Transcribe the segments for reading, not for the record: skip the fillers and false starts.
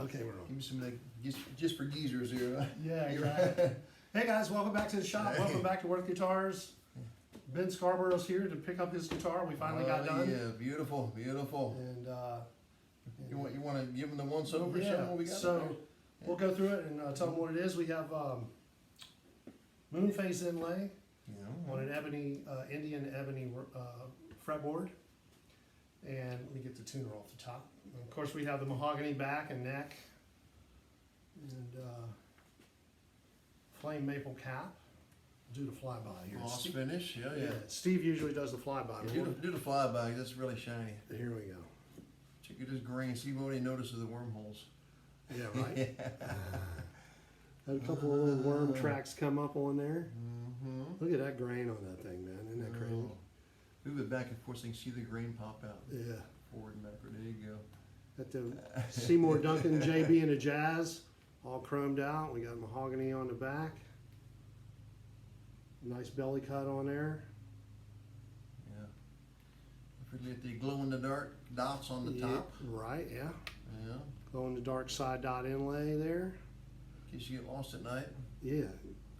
Okay, we're on. Give me some like just for geezers here. Huh? Yeah, exactly. Hey guys, welcome back to the shop. Welcome back to Worth Guitars. Ben Scarborough's here to pick up his guitar. We finally got done. Yeah, beautiful, beautiful. And you want to give them the once over? yeah, Show them what we got so there? we'll go through it and tell them what it is. We have moon face inlay Yeah. on an ebony, Indian ebony fretboard. And let me get the tuner off the top. And of course, we have the mahogany back and neck. And flame maple cap. Do the flyby here. Gloss finish, yeah. Steve usually does the flyby. Yeah, do the flyby. That's really shiny. Here we go. Check it this grain. See what he notices the wormholes. Yeah, right. Had a couple of little worm tracks come up on there. Mm-hmm. Look at that grain on that thing, man. Isn't that crazy? Move it back and forth so you can see the grain pop out. Yeah. Forward and backward. There you go. Got the Seymour Duncan JB and a Jazz, all chromed out. We got mahogany on the back. Nice belly cut on there. Yeah. Forget the glow in the dark dots on the Yeah, top. right, yeah. Yeah. Glow in the dark side dot inlay there. In case you get lost at night, Yeah.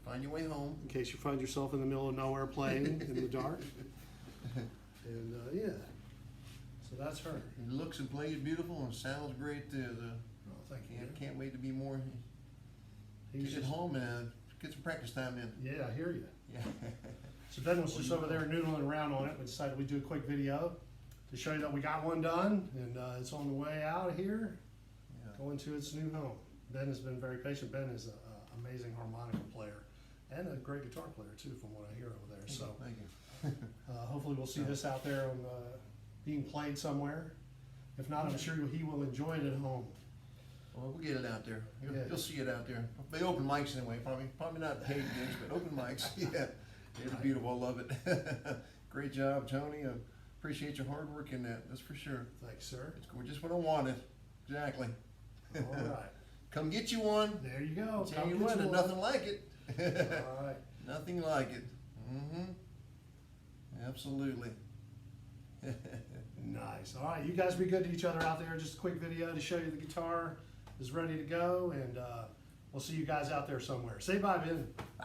find your way home. In case you find yourself in the middle of nowhere playing in the dark. And yeah. So that's her. It looks and plays beautiful and sounds great too. Oh, thank you. Can't wait to be more. He's Get just, home and get some practice time in. yeah, I hear you. Yeah. So Ben was just over there noodling around on it. We decided we'd do a quick video to show you that we got one done, and it's on the way out of here, going to its new home. Ben has been very patient. Ben is an amazing harmonica player and a great guitar player too, from what I hear over there. So Thank you. hopefully we'll see this out there on being played somewhere. If not, I'm sure he will enjoy it at home. Well, we'll get it out there. Yeah. You'll see it out there. They open mics anyway. Probably not paid gigs, but open mics. Yeah. It's beautiful. I love it. Great job, Tony. I appreciate your hard work in that. That's for sure. Thanks, sir. It's just what I wanted. Exactly. All right. Come get you one. There you go. Tell Come you get what, you one. nothing like it. All right. Nothing like it. Mm-hmm. Absolutely. Nice. All right, you guys be good to each other out there. Just a quick video to show you the guitar is ready to go, and we'll see you guys out there somewhere. Say bye, Ben. Bye.